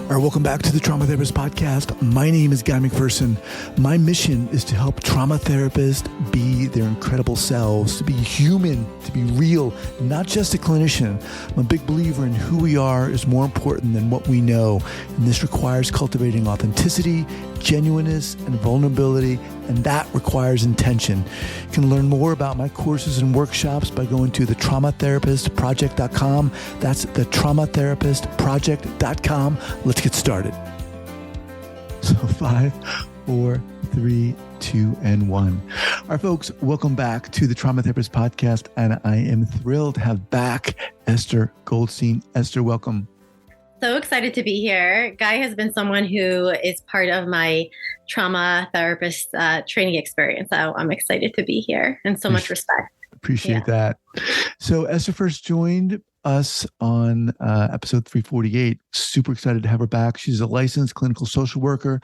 All right, welcome back to the Trauma Therapist Podcast. My name is Guy McPherson. My mission is to help trauma therapists be their incredible selves, to be human, to be real, not just a clinician. I'm a big believer in who we are is more important than what we know. And this requires cultivating authenticity, genuineness, and vulnerability, and that requires intention. You can learn more about my courses and workshops by going to thetraumatherapistproject.com. That's thetraumatherapistproject.com. Let's get started. So 5, 4, 3, 2, and 1. All right, folks, welcome back to the Trauma Therapist Podcast, and I am thrilled to have back Esther Goldstein. Esther, welcome. So excited to be here. Guy has been someone who is part of my trauma therapist training experience. So I'm excited to be here and so much respect. Appreciate that. So Esther first joined us on episode 348. Super excited to have her back. She's a licensed clinical social worker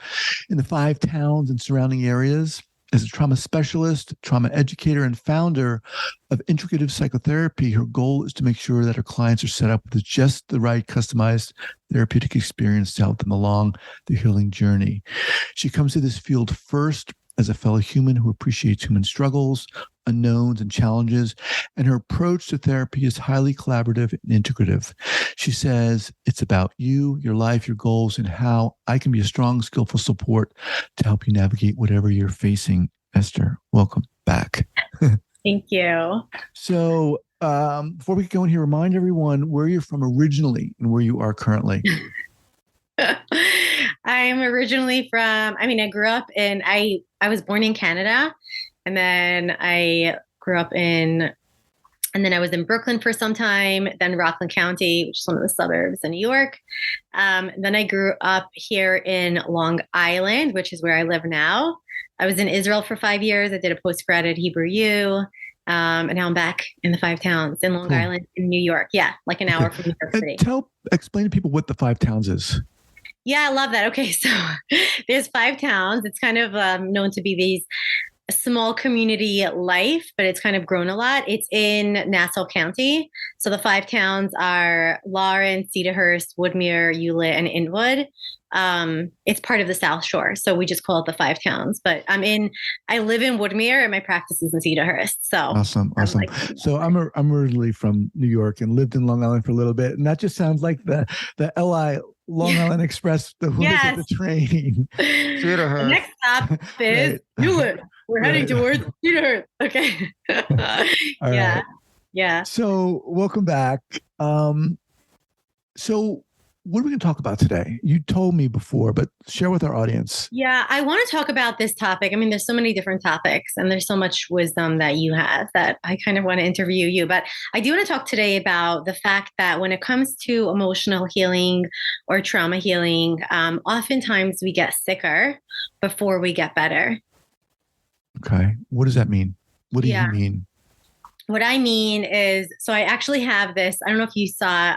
in the 5 towns and surrounding areas. As a trauma specialist, trauma educator, and founder of Integrative Psychotherapy, her goal is to make sure that her clients are set up with just the right customized therapeutic experience to help them along the healing journey. She comes to this field first as a fellow human who appreciates human struggles, unknowns, and challenges, and her approach to therapy is highly collaborative and integrative. She says, it's about you, your life, your goals, and how I can be a strong, skillful support to help you navigate whatever you're facing. Esther, welcome back. Thank you. So before we get going here, remind everyone where you're from originally and where you are currently. I'm originally I grew up I was born in Canada, and then I was in Brooklyn for some time, then Rockland County, which is one of the suburbs in New York. Then I grew up here in Long Island, which is where I live now. I was in Israel for 5 years. I did a postgrad at Hebrew U. And now I'm back in the 5 towns in Long Island in New York. Yeah, like an hour from New York City. Explain to people what the 5 towns is. Yeah, I love that. Okay, so there's 5 towns. It's kind of known to be these small community life, but it's kind of grown a lot. It's in Nassau County. So the 5 towns are Lawrence, Cedarhurst, Woodmere, Hewlett, and Inwood. It's part of the South Shore, so we just call it the 5 towns. But I live in Woodmere, and my practice is in Cedarhurst. So awesome. So I'm originally from New York and lived in Long Island for a little bit, and that just sounds like the LI Long Island Express, the the train. The next stop is Hewlett. We're heading towards Cedarhurst. Okay. Right. Yeah. So welcome back. So what are we going to talk about today? You told me before, but share with our audience. Yeah, I want to talk about this topic. I mean, there's so many different topics and there's so much wisdom that you have that I kind of want to interview you. But I do want to talk today about the fact that when it comes to emotional healing or trauma healing, oftentimes we get sicker before we get better. Okay. What does that mean? What do you mean? What I mean is, so I actually have this, I don't know if you saw,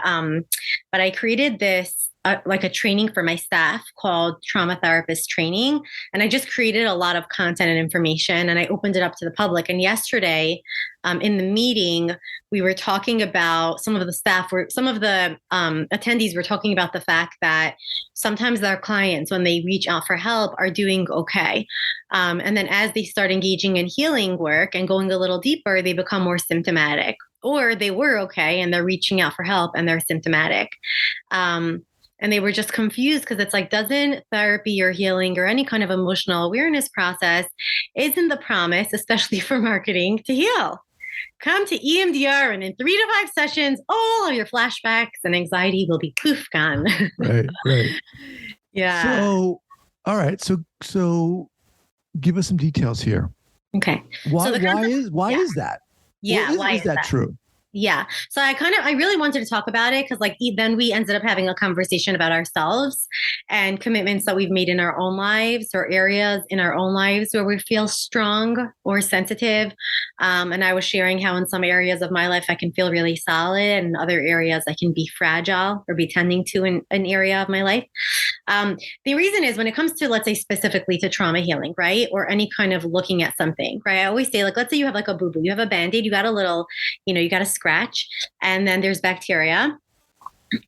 but I created this like a training for my staff called Trauma Therapist Training. And I just created a lot of content and information and I opened it up to the public. And yesterday in the meeting, we were talking about some of the attendees were talking about the fact that sometimes their clients, when they reach out for help, are doing okay. And then as they start engaging in healing work and going a little deeper, they become more symptomatic, or they were okay and they're reaching out for help and they're symptomatic. And they were just confused because it's like, doesn't therapy or healing or any kind of emotional awareness process isn't the promise, especially for marketing, to heal? Come to EMDR and in 3 to 5 sessions, all of your flashbacks and anxiety will be poof gone. Right. Yeah. So, all right. So give us some details here. Okay. Why is that? Yeah. Why is that true? Yeah. So I really wanted to talk about it because then we ended up having a conversation about ourselves and commitments that we've made in our own lives or areas in our own lives where we feel strong or sensitive. And I was sharing how in some areas of my life, I can feel really solid and in other areas I can be fragile or be tending to an area of my life. The reason is when it comes to, let's say, specifically to trauma healing, right? Or any kind of looking at something, right? I always say, like, let's say you have like a boo-boo, you have a Band-Aid, you got a little, you got a scratch, and then there's bacteria.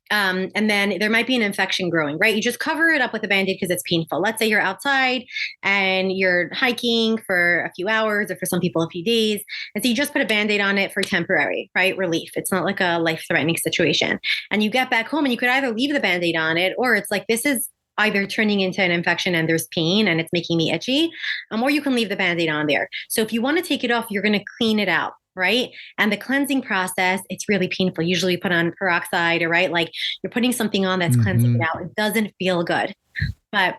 And then there might be an infection growing, right? You just cover it up with a Band-Aid because it's painful. Let's say you're outside and you're hiking for a few hours, or for some people, a few days. And so you just put a Band-Aid on it for temporary, right? Relief. It's not like a life-threatening situation. And you get back home and you could either leave the Band-Aid on it, or it's like, this is either turning into an infection and there's pain and it's making me itchy, or you can leave the Band-Aid on there. So if you want to take it off, you're going to clean it out. Right. And the cleansing process, it's really painful. Usually you put on peroxide, or right, like you're putting something on that's cleansing it out. It doesn't feel good. But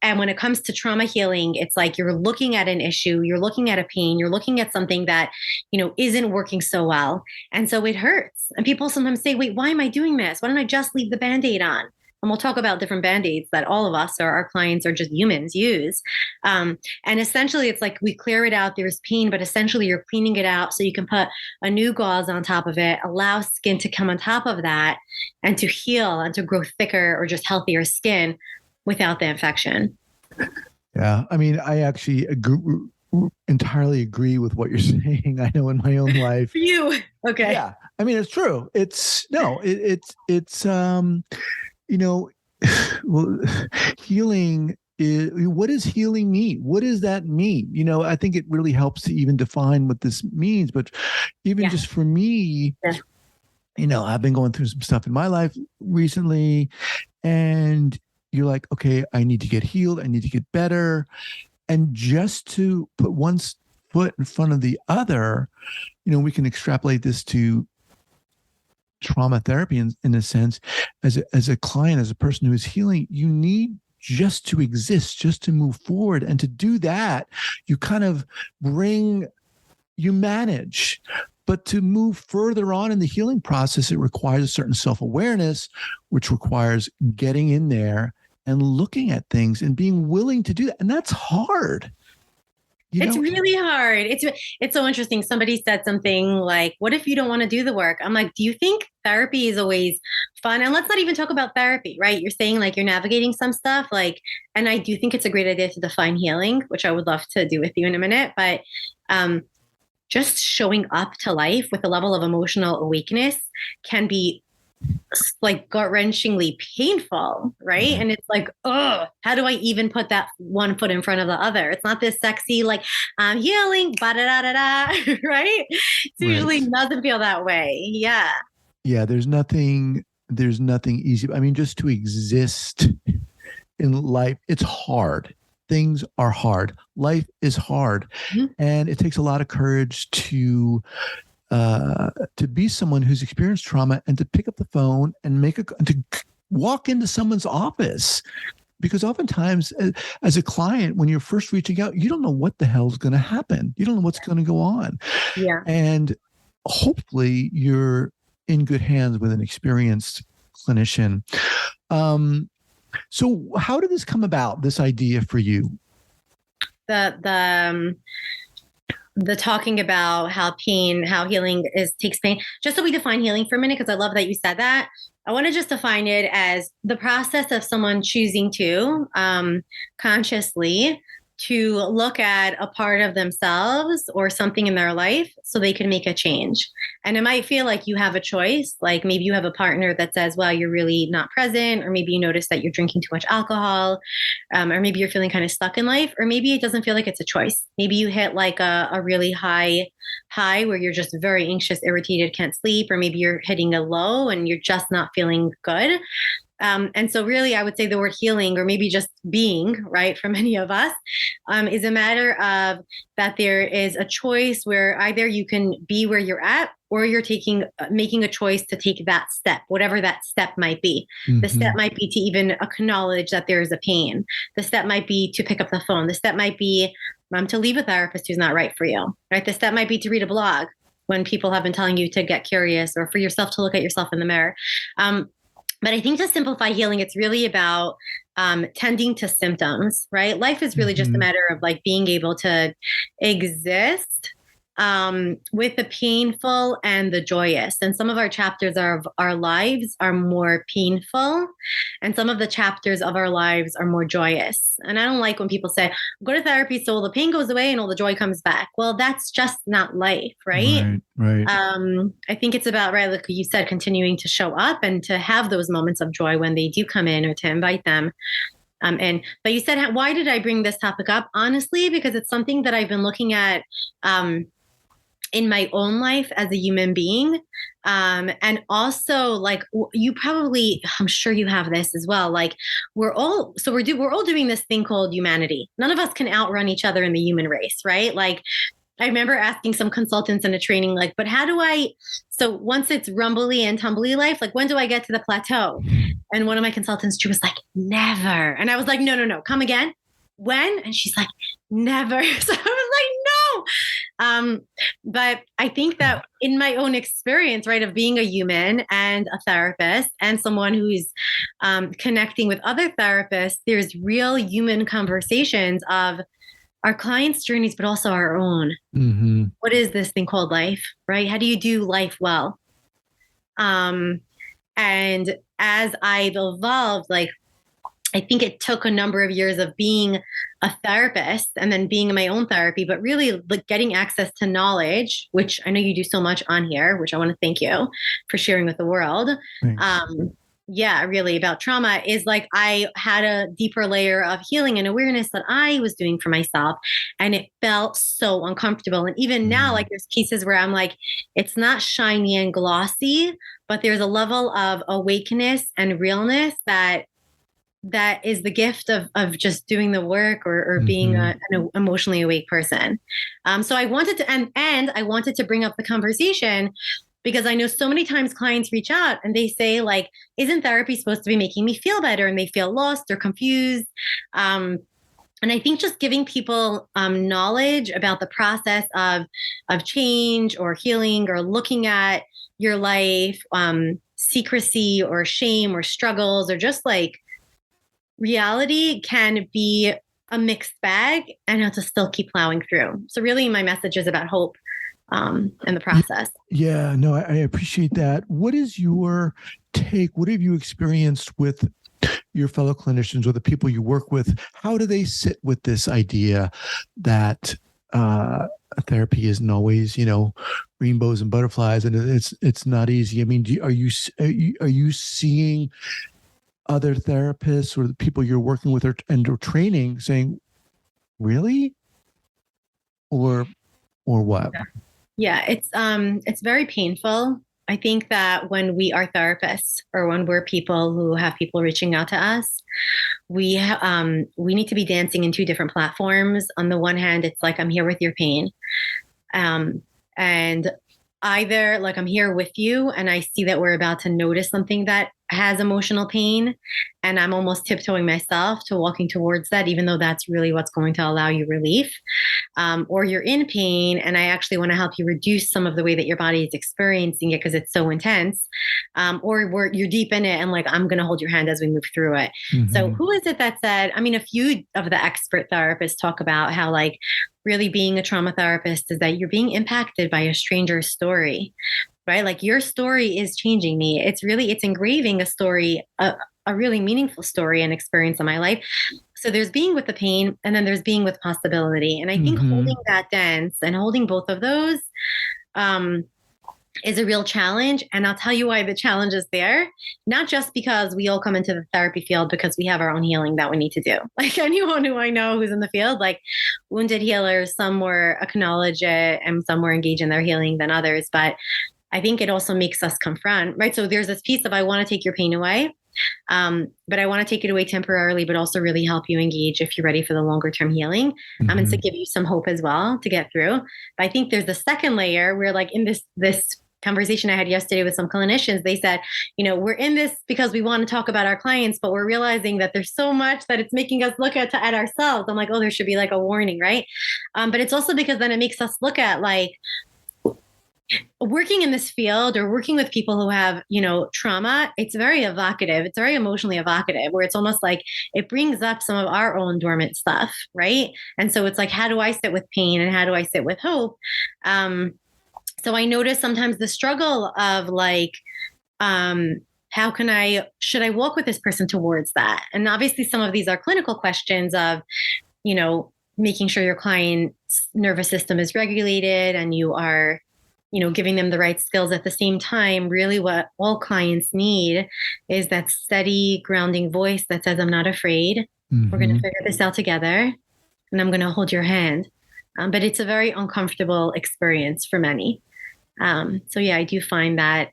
and when it comes to trauma healing, it's like you're looking at an issue, you're looking at a pain, you're looking at something that, isn't working so well. And so it hurts. And people sometimes say, wait, why am I doing this? Why don't I just leave the Band-Aid on? And we'll talk about different Band-Aids that all of us or our clients or just humans use. And essentially, it's like we clear it out. There's pain, but essentially you're cleaning it out so you can put a new gauze on top of it, allow skin to come on top of that and to heal and to grow thicker or just healthier skin without the infection. Yeah. I mean, I actually entirely agree with what you're saying. I know in my own life. For you. Okay. Yeah. I mean, it's true. Well, healing is, what does healing mean? What does that mean? I think it really helps to even define what this means, but even just for me, I've been going through some stuff in my life recently, and you're like, okay, I need to get healed. I need to get better. And just to put one foot in front of the other, we can extrapolate this to trauma therapy in a sense. As a client, as a person who is healing, you need just to exist, just to move forward. And to do that, you kind of you manage. But to move further on in the healing process, it requires a certain self-awareness, which requires getting in there and looking at things and being willing to do that. And that's hard. It's really hard. It's so interesting. Somebody said something like, what if you don't want to do the work? I'm like, do you think therapy is always fun? And let's not even talk about therapy, right? You're saying like you're navigating some stuff, and I do think it's a great idea to define healing, which I would love to do with you in a minute. But just showing up to life with a level of emotional awakeness can be like gut-wrenchingly painful, right? And it's like, oh, how do I even put that one foot in front of the other? It's not this sexy, like, I'm healing, ba-da-da-da-da, right? It usually doesn't feel that way. Yeah. Yeah, there's nothing easy. I mean, just to exist in life, it's hard. Things are hard. Life is hard. And it takes a lot of courage to be someone who's experienced trauma and to pick up the phone and to walk into someone's office. Because oftentimes as a client, when you're first reaching out, you don't know what the hell's going to happen. You don't know what's going to go on. Yeah. And hopefully you're in good hands with an experienced clinician. So how did this come about, this idea for you? The talking about how healing takes pain. Just so we define healing for a minute, because I love that you said that. I want to just define it as the process of someone choosing to consciously to look at a part of themselves or something in their life so they can make a change. And it might feel like you have a choice. Like maybe you have a partner that says, well, you're really not present, or maybe you notice that you're drinking too much alcohol, or maybe you're feeling kind of stuck in life, or maybe it doesn't feel like it's a choice. Maybe you hit like a really high where you're just very anxious, irritated, can't sleep, or maybe you're hitting a low and you're just not feeling good. And so really, I would say the word healing, or maybe just being, right, for many of us, is a matter of that there is a choice where either you can be where you're at, or you're making a choice to take that step, whatever that step might be. Mm-hmm. The step might be to even acknowledge that there is a pain. The step might be to pick up the phone. The step might be to leave a therapist who's not right for you, right? The step might be to read a blog when people have been telling you to get curious, or for yourself to look at yourself in the mirror. But I think to simplify healing, it's really about tending to symptoms, right? Life is really just a matter of like being able to exist with the painful and the joyous. And some of our chapters of our lives are more painful, and some of the chapters of our lives are more joyous. And I don't like when people say, go to therapy so all the pain goes away and all the joy comes back. Well, that's just not life, right? Right. I think it's about, right, like you said, continuing to show up and to have those moments of joy when they do come in, or to invite them. But you said, why did I bring this topic up? Honestly, because it's something that I've been looking at in my own life as a human being. And also, like, you probably, I'm sure you have this as well. Like, we're all doing this thing called humanity. None of us can outrun each other in the human race, right? Like, I remember asking some consultants in a training, like, but how do so once it's rumbly and tumbly life, like, when do I get to the plateau? And one of my consultants, she was like, never. And I was like, no, come again. When? And she's like, never. So I was like, no. But I think that in my own experience, right, of being a human and a therapist and someone who's connecting with other therapists, there's real human conversations of our clients' journeys, but also our own. Mm-hmm. What is this thing called life, right? How do you do life well? And as I've evolved, like, I think it took a number of years of being a therapist and then being in my own therapy, but really, like, getting access to knowledge, which I know you do so much on here, which I want to thank you for sharing with the world. Yeah, really, about trauma, is like, I had a deeper layer of healing and awareness that I was doing for myself. And it felt so uncomfortable. And even now, like, there's pieces where I'm like, it's not shiny and glossy, but there's a level of awakeness and realness that is the gift of just doing the work, or being an emotionally awake person. So I wanted to, and I wanted to bring up the conversation, because I know so many times clients reach out and they say, like, isn't therapy supposed to be making me feel better? And they feel lost or confused. And I think just giving people knowledge about the process of change or healing, or looking at your life, secrecy or shame or struggles, or just like reality, can be a mixed bag, and how to still keep plowing through. So really, my message is about hope in the process. Yeah, no, I appreciate that. What is your take? What have you experienced with your fellow clinicians or the people you work with? How do they sit with this idea that therapy isn't always, rainbows and butterflies, and it's not easy? I mean, are you seeing other therapists or the people you're working with or training saying, really, or what? Yeah, it's very painful. I think that when we are therapists, or when we're people who have people reaching out to us, we need to be dancing in two different platforms. On the one hand, it's like, I'm here with your pain, and either, like, I'm here with you and I see that we're about to notice something that has emotional pain, and I'm almost tiptoeing myself to walking towards that, even though that's really what's going to allow you relief. Or you're in pain and I actually want to help you reduce some of the way that your body is experiencing it, because it's so intense. Or you're deep in it and, like, I'm going to hold your hand as we move through it. So who is it that said, I mean, a few of the expert therapists talk about how, like, really being a trauma therapist is that you're being impacted by a stranger's story, right? Like, your story is changing me. It's engraving a story, a really meaningful story and experience in my life. So there's being with the pain, and then there's being with possibility. And I think holding that dance and holding both of those is a real challenge. And I'll tell you why the challenge is there. Not just because we all come into the therapy field because we have our own healing that we need to do. Like, anyone who I know who's in the field, like wounded healers, some more acknowledge it and some more engage in their healing than others. But I think it also makes us confront, right? So there's this piece of, I want to take your pain away, but I want to take it away temporarily, but also really help you engage if you're ready for the longer term healing. And to give you some hope as well to get through. But I think there's the second layer where, like, in this conversation I had yesterday with some clinicians, they said, we're in this because we want to talk about our clients, but we're realizing that there's so much that it's making us look at ourselves. I'm like, oh, there should be like a warning, right? But it's also because then it makes us look at, like, working in this field or working with people who have, trauma, it's very evocative. It's very emotionally evocative, where it's almost like it brings up some of our own dormant stuff, right? And so it's like, how do I sit with pain and how do I sit with hope? So I notice sometimes the struggle of like, should I walk with this person towards that? And obviously some of these are clinical questions of, making sure your client's nervous system is regulated and you are, giving them the right skills. At the same time, really what all clients need is that steady grounding voice that says, I'm not afraid. Mm-hmm. We're going to figure this out together and I'm going to hold your hand. But it's a very uncomfortable experience for many. So yeah, I do find that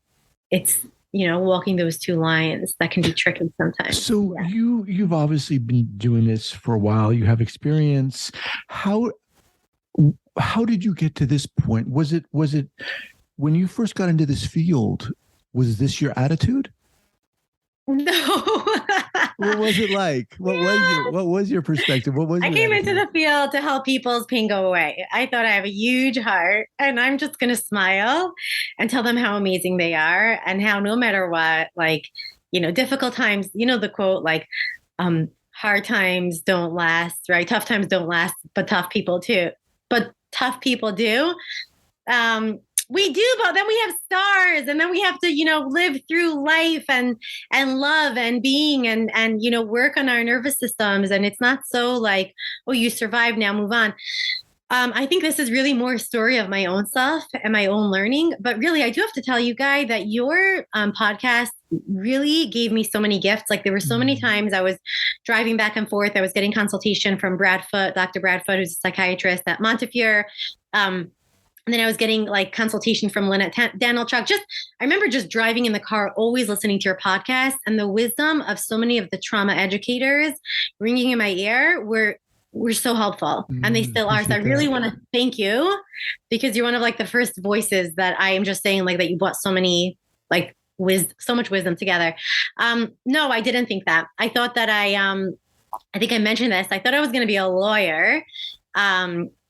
it's, walking those two lines that can be tricky sometimes. So yeah. You've obviously been doing this for a while. You have experience. How did you get to this point? Was it when you first got into this field, was this your attitude? No. What was it like? What was your perspective? I came into the field to help people's pain go away. I thought I have a huge heart and I'm just going to smile and tell them how amazing they are and how no matter what, like, difficult times, the quote, like, hard times don't last, right? Tough times don't last, but tough people do. We do, but then we have stars and then we have to, live through life and love and being and, work on our nervous systems. And it's not so like, oh, you survived, now move on. I think this is really more a story of my own self and my own learning. But really, I do have to tell you, Guy, that your podcast really gave me so many gifts. Like there were so many times I was driving back and forth. I was getting consultation from Dr. Bradfoot, who's a psychiatrist at Montefiore. And then I was getting like consultation from Lynette Danilchuk. I remember just driving in the car, always listening to your podcast, and the wisdom of so many of the trauma educators ringing in my ear were so helpful, and they still are. So I really want to thank you because you're one of like the first voices that I am just saying like that you brought so many like so much wisdom together. No, I didn't think that. I thought that I think I mentioned this. I thought I was going to be a lawyer.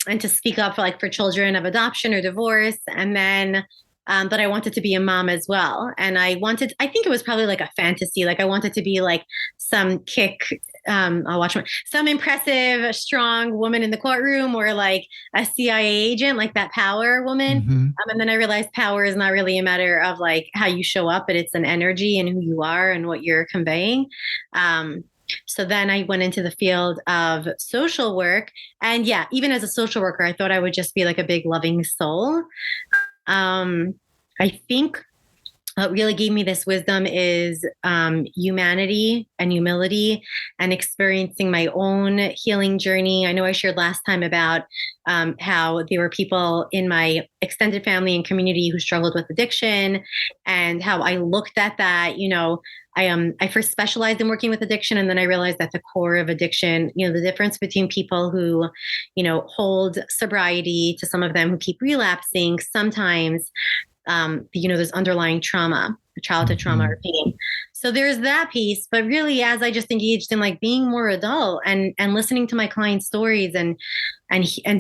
And to speak up for children of adoption or divorce. And then, but I wanted to be a mom as well. And I think it was probably like a fantasy. Like I wanted to be like some some impressive, strong woman in the courtroom or like a CIA agent, like that power woman. Mm-hmm. And then I realized power is not really a matter of like how you show up, but it's an energy and who you are and what you're conveying. So then I went into the field of social work. And yeah, even as a social worker, I thought I would just be like a big loving soul. I think what really gave me this wisdom is humanity and humility and experiencing my own healing journey. I know I shared last time about how there were people in my extended family and community who struggled with addiction and how I looked at that, I first specialized in working with addiction, and then I realized that the core of addiction, the difference between people who, hold sobriety to some of them who keep relapsing, sometimes, there's underlying trauma, childhood trauma or pain. So there's that piece. But really, as I just engaged in like being more adult and listening to my clients' stories and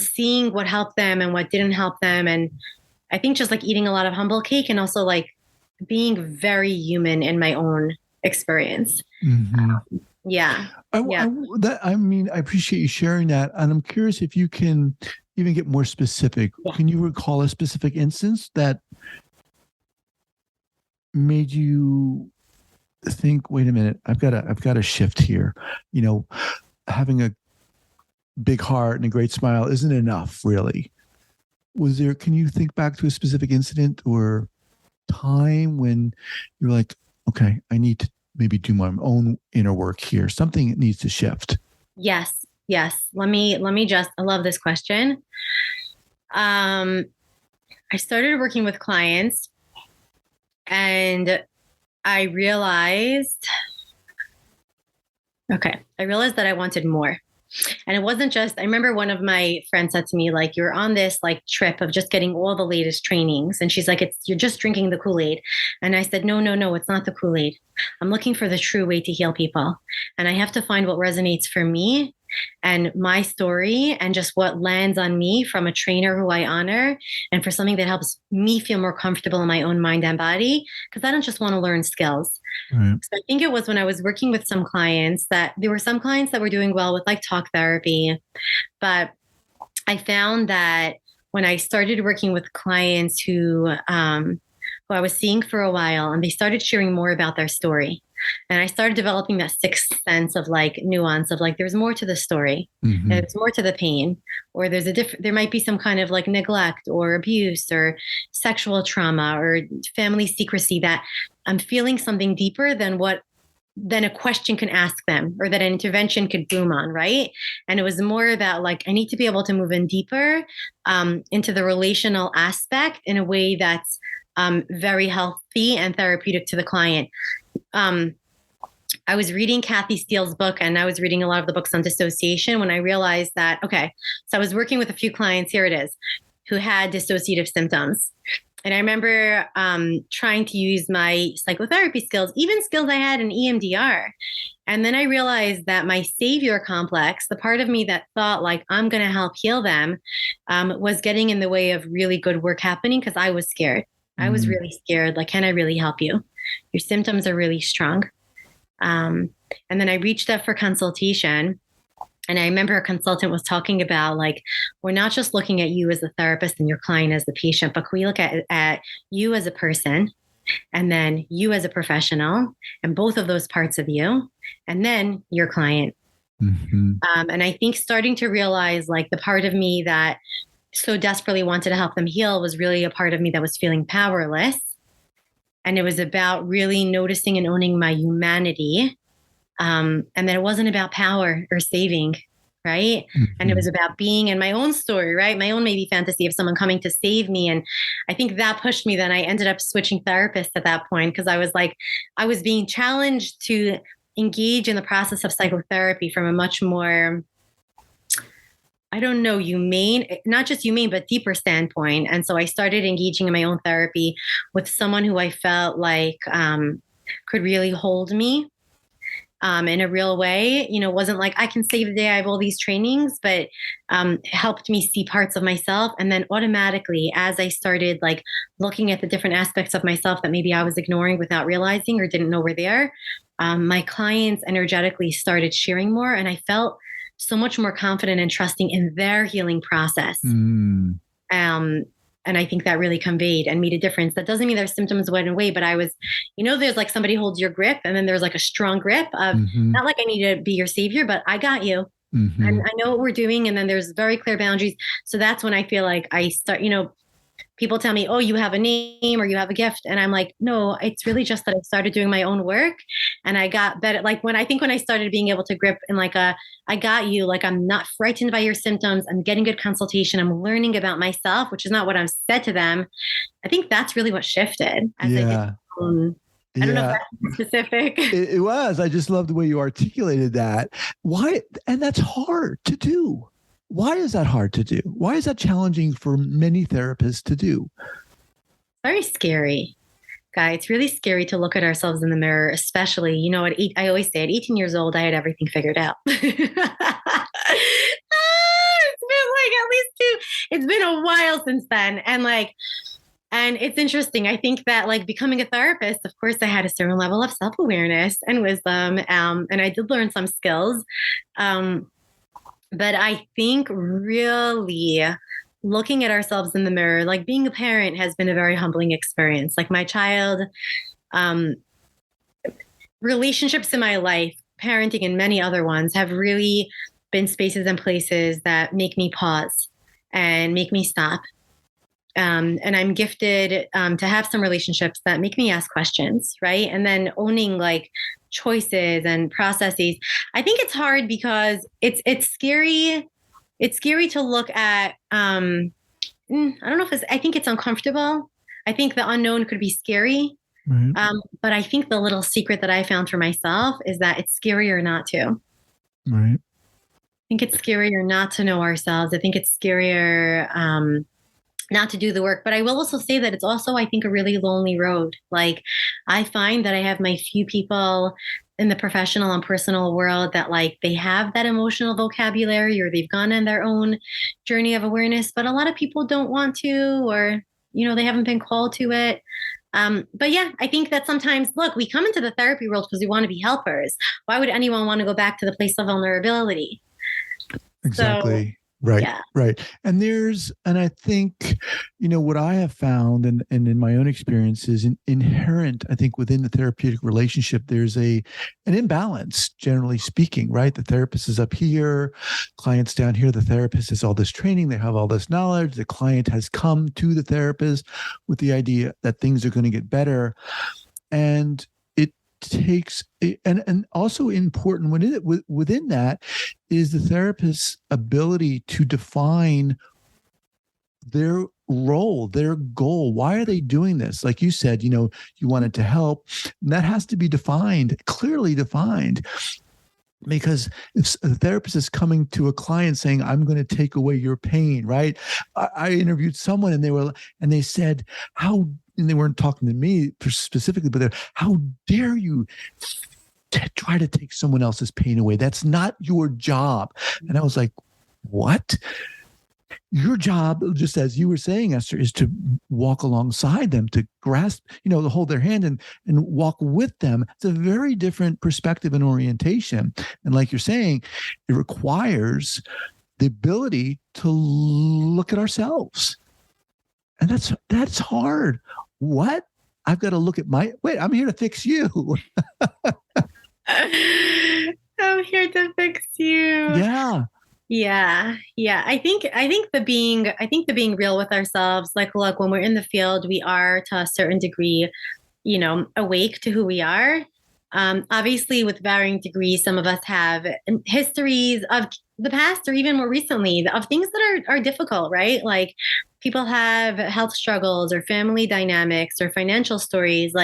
seeing what helped them and what didn't help them, and I think just like eating a lot of humble cake and also like being very human in my own experience. Mm-hmm. Yeah. I appreciate you sharing that. And I'm curious if you can even get more specific. Yeah. Can you recall a specific instance that made you think, wait a minute, I've got to shift here. Having a big heart and a great smile isn't enough, really. Can you think back to a specific incident or time when you're like, okay, I need to maybe do my own inner work here. Something needs to shift. Yes. Let me just, I love this question. I started working with clients and I realized that I wanted more. And it wasn't just, I remember one of my friends said to me, like, you're on this like trip of just getting all the latest trainings. And she's like, you're just drinking the Kool-Aid. And I said, no, it's not the Kool-Aid. I'm looking for the true way to heal people. And I have to find what resonates for me. and my story and just what lands on me from a trainer who I honor and for something that helps me feel more comfortable in my own mind and body, because I don't just want to learn skills. Right. So I think it was when I was working with some clients that there were some clients that were doing well with like talk therapy, but I found that when I started working with clients who I was seeing for a while, and they started sharing more about their story. And I started developing that sixth sense of like nuance of like, there's more to the story, Mm-hmm. there's more to the pain, or there might be some kind of like neglect or abuse or sexual trauma or family secrecy that I'm feeling something deeper than a question can ask them or that an intervention could boom on, right? And it was more about like, I need to be able to move in deeper into the relational aspect in a way that's very healthy and therapeutic to the client. I was reading Kathy Steele's book, and I was reading a lot of the books on dissociation when I realized that, okay, so I was working with a few clients, here it is, who had dissociative symptoms. And I remember trying to use my psychotherapy skills, even skills I had in EMDR. And then I realized that my savior complex, the part of me that thought like I'm going to help heal them, was getting in the way of really good work happening because I was scared. I was really scared. Like, can I really help you? Your symptoms are really strong. And then I reached out for consultation. And I remember a consultant was talking about like, we're not just looking at you as the therapist and your client as the patient, but can we look at you as a person and then you as a professional and both of those parts of you and then your client. Mm-hmm. And I think starting to realize like the part of me that so desperately wanted to help them heal was really a part of me that was feeling powerless. And it was about really noticing and owning my humanity. And then it wasn't about power or saving, right? Mm-hmm. And it was about being in my own story, right? My own maybe fantasy of someone coming to save me. And I think that pushed me. Then I ended up switching therapists at that point because I was like, I was being challenged to engage in the process of psychotherapy from a much more, I don't know, humane, not just humane, but deeper standpoint. And so I started engaging in my own therapy with someone who I felt like could really hold me in a real way. You know, wasn't like I can save the day, I have all these trainings, but helped me see parts of myself. And then automatically, as I started like looking at the different aspects of myself that maybe I was ignoring without realizing or didn't know were there, my clients energetically started sharing more. And I felt so much more confident and trusting in their healing process. And I think that really conveyed and made a difference. That doesn't mean their symptoms went away, but I was, you know, there's like somebody holds your grip and then there's like a strong grip of not like I need to be your savior, but I got you. And I know what we're doing. And then there's very clear boundaries. So that's when I feel like I start, you know, people tell me, oh, you have a name or you have a gift. And I'm like, no, it's really just that I started doing my own work and I got better. Like when I started being able to grip in like I got you, like I'm not frightened by your symptoms. I'm getting good consultation. I'm learning about myself, which is not what I've said to them. I think that's really what shifted. As I did. I don't know if that's specific. It was. I just love the way you articulated that. Why? And that's hard to do. Why is that hard to do? Why is that challenging for many therapists to do? Very scary, Guy. It's really scary to look at ourselves in the mirror, especially, you know, I always say at 18 years old, I had everything figured out. It's been a while since then. And it's interesting. I think that like becoming a therapist, of course, I had a certain level of self-awareness and wisdom. And I did learn some skills. But I think really looking at ourselves in the mirror, like being a parent has been a very humbling experience. Like my child, relationships in my life, parenting and many other ones have really been spaces and places that make me pause and make me stop. And I'm gifted to have some relationships that make me ask questions, right? And then owning like choices and processes. I think it's hard because it's scary. It's scary to look at. I don't know if I think it's uncomfortable. I think the unknown could be scary. Right. But I think the little secret that I found for myself is that it's scarier not to. Right. I think it's scarier not to know ourselves. I think it's scarier not to do the work. But I will also say that it's also, I think, a really lonely road. Like I find that I have my few people in the professional and personal world that like they have that emotional vocabulary or they've gone on their own journey of awareness, but a lot of people don't want to, or, they haven't been called to it. But yeah, I think that sometimes, look, we come into the therapy world because we want to be helpers. Why would anyone want to go back to the place of vulnerability? So, Exactly. Right. yeah. Right. And I think, what I have found and in my own experience is inherent, I think, within the therapeutic relationship, there's an imbalance, generally speaking, right? The therapist is up here, clients down here, the therapist has all this training, they have all this knowledge. The client has come to the therapist with the idea that things are going to get better. And takes and also important within that is the therapist's ability to define their role, their goal. Why are they doing this? Like you said, you wanted to help, and that has to be defined, clearly defined. Because if a therapist is coming to a client saying, I'm going to take away your pain, right? I interviewed someone and they said, and they weren't talking to me specifically, but how dare you try to take someone else's pain away? That's not your job. And I was like, what? Your job, just as you were saying, Esther, is to walk alongside them, to grasp, to hold their hand and walk with them. It's a very different perspective and orientation. And like you're saying, it requires the ability to look at ourselves. And that's hard. What? I've got to look at I'm here to fix you. I'm here to fix you. Yeah. Yeah. Yeah. I think the being real with ourselves, like, look, when we're in the field, we are to a certain degree, awake to who we are. Obviously with varying degrees, some of us have histories of the past or even more recently of things that are difficult, right? Like people have health struggles or family dynamics or financial stories,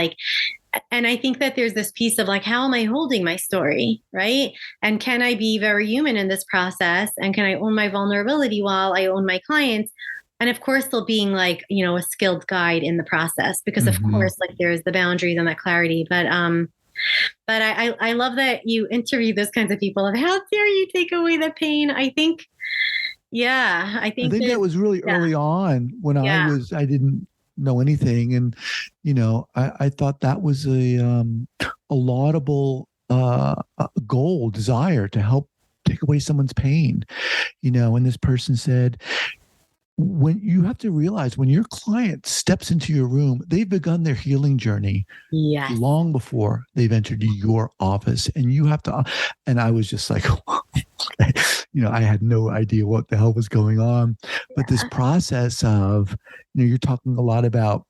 and I think that there's this piece of like, how am I holding my story? Right. And can I be very human in this process? And can I own my vulnerability while I own my clients? And of course, still being like, a skilled guide in the process, because of course, like there's the boundaries and that clarity. But I love that you interview those kinds of people of how dare you take away the pain? I think that was really early on when I didn't know anything. And, I thought that was a laudable goal, desire to help take away someone's pain, and this person said, when you have to realize when your client steps into your room, they've begun their healing journey long before they've entered your office. And you have to, and I was just like, I had no idea what the hell was going on. But this process of, you're talking a lot about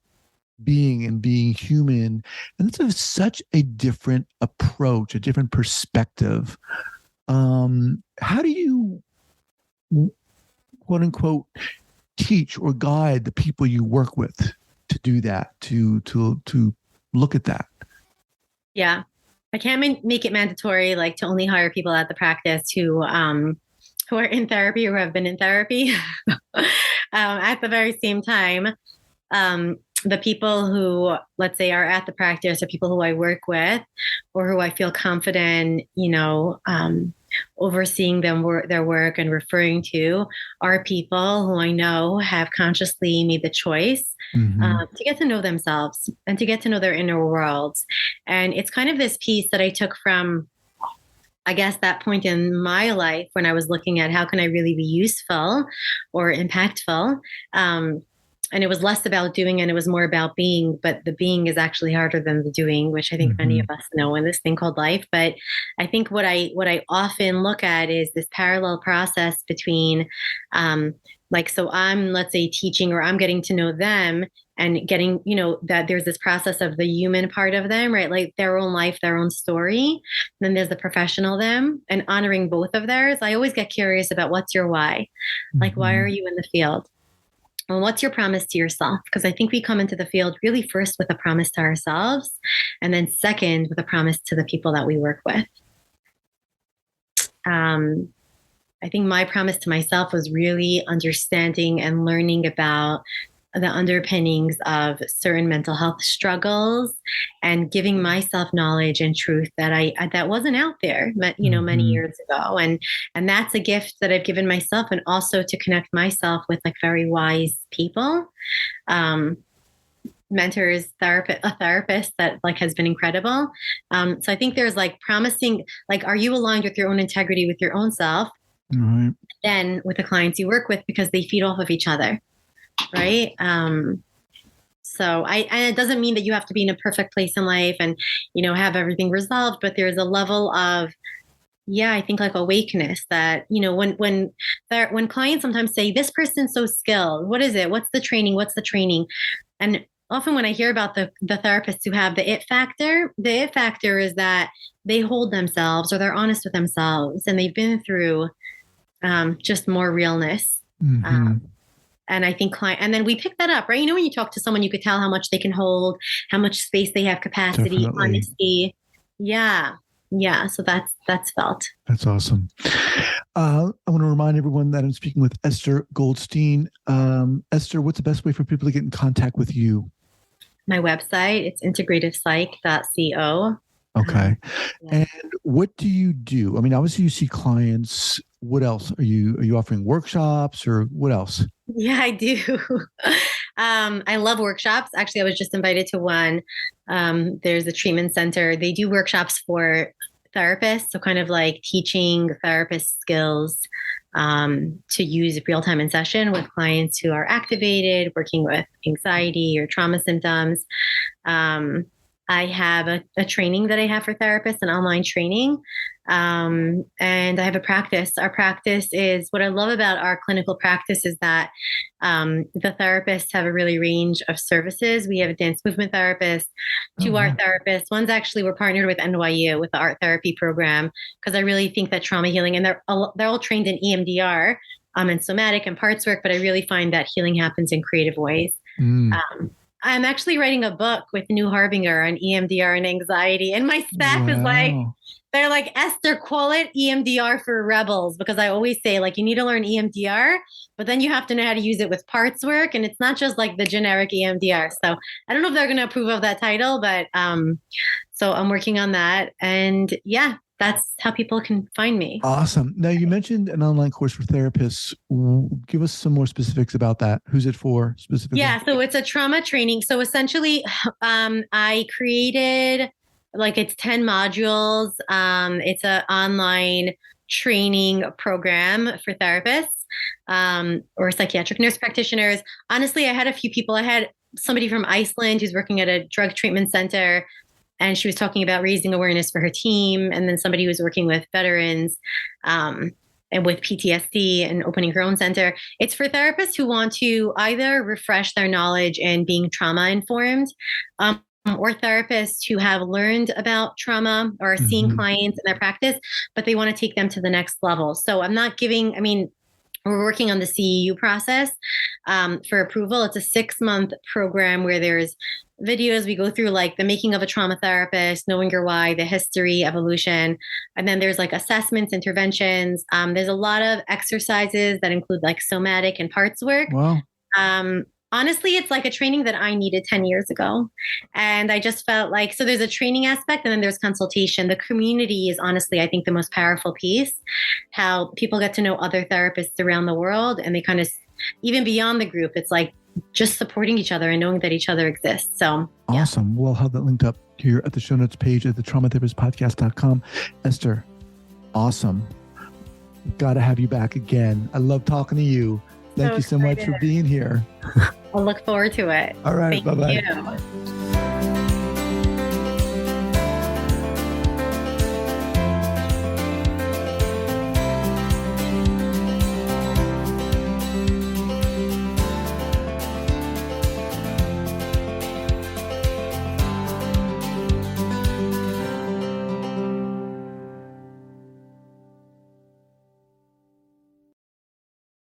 being human. And it's such a different approach, a different perspective. How do you, quote unquote, teach or guide the people you work with to do that, to look at that? Yeah. I can't make it mandatory, like to only hire people at the practice who are in therapy or have been in therapy. At the very same time, the people who, let's say, are at the practice are people who I work with or who I feel confident, overseeing their work and referring to are people who I know have consciously made the choice to get to know themselves and to get to know their inner worlds. And it's kind of this piece that I took from, I guess, that point in my life when I was looking at how can I really be useful or impactful. And it was less about doing and it was more about being, but the being is actually harder than the doing, which I think many of us know in this thing called life. But I think what I often look at is this parallel process between, so I'm, let's say, teaching or I'm getting to know them and getting, that there's this process of the human part of them, right? Like their own life, their own story. Then there's the professional them, and honoring both of theirs. I always get curious about what's your why? Like, why are you in the field? And what's your promise to yourself? Because I think we come into the field really first with a promise to ourselves, and then second with a promise to the people that we work with. I think my promise to myself was really understanding and learning about the underpinnings of certain mental health struggles and giving myself knowledge and truth that wasn't out there, many years ago. And that's a gift that I've given myself, and also to connect myself with like very wise people, mentors, a therapist that like has been incredible. So I think there's like promising, like, are you aligned with your own integrity, with your own self? Right. Then with the clients you work with, because they feed off of each other. Right. And it doesn't mean that you have to be in a perfect place in life and, have everything resolved, but there's a level of, I think like awakeness that, when clients sometimes say, this person's so skilled, what is it? What's the training? And often when I hear about the therapists who have the it factor is that they hold themselves, or they're honest with themselves, and they've been through just more realness. And I think and then we pick that up, right? When you talk to someone, you could tell how much they can hold, how much space they have, capacity, Definitely. honesty. Yeah. So that's felt. That's awesome. I want to remind everyone that I'm speaking with Esther Goldstein. Esther, what's the best way for people to get in contact with you? My website, it's integrativepsych.co. Okay. And what do you do? I mean, obviously you see clients. What else? Are you offering workshops, or what else? Yeah, I do. I love workshops. Actually, I was just invited to one. There's a treatment center. They do workshops for therapists. So kind of like teaching therapists skills to use real-time in session with clients who are activated, working with anxiety or trauma symptoms. I have a training that I have for therapists, an online training. And I have a practice. Our practice is, what I love about our clinical practice is that the therapists have a really range of services. We have a dance movement therapist, two art therapists. One's actually, we're partnered with NYU with the art therapy program, because I really think that trauma healing, and they're all trained in EMDR and somatic and parts work, but I really find that healing happens in creative ways. I'm actually writing a book with New Harbinger on EMDR and anxiety. And my staff is like, they're like, Esther, call it EMDR for rebels. Because I always say, like, you need to learn EMDR, but then you have to know how to use it with parts work. And it's not just like the generic EMDR. So I don't know if they're going to approve of that title, but so I'm working on that. And that's how people can find me. Awesome. Now, you mentioned an online course for therapists. Give us some more specifics about that. Who's it for specifically? Yeah, so it's a trauma training. So essentially, I created, like, it's 10 modules. It's an online training program for therapists or psychiatric nurse practitioners. Honestly, I had a few people. I had somebody from Iceland who's working at a drug treatment center, and she was talking about raising awareness for her team. And then somebody who was working with veterans and with PTSD and opening her own center. It's for therapists who want to either refresh their knowledge in being trauma informed, or therapists who have learned about trauma or are seeing clients in their practice, but they want to take them to the next level. So we're working on the CEU process for approval. It's a 6-month program where there's videos. We go through like the making of a trauma therapist, knowing your why, the history, evolution. And then there's like assessments, interventions. There's a lot of exercises that include like somatic and parts work. Wow. Honestly, it's like a training that I needed 10 years ago. And I just felt like, so there's a training aspect and then there's consultation. The community is honestly, I think, the most powerful piece, how people get to know other therapists around the world. And they kind of, even beyond the group, it's like just supporting each other and knowing that each other exists. So awesome. We'll have that linked up here at the show notes page at the traumatherapistpodcast.com. Esther, awesome. Got to have you back again. I love talking to you. Thank you so much for being here. I'll look forward to it. All right. Thank Bye-bye. you.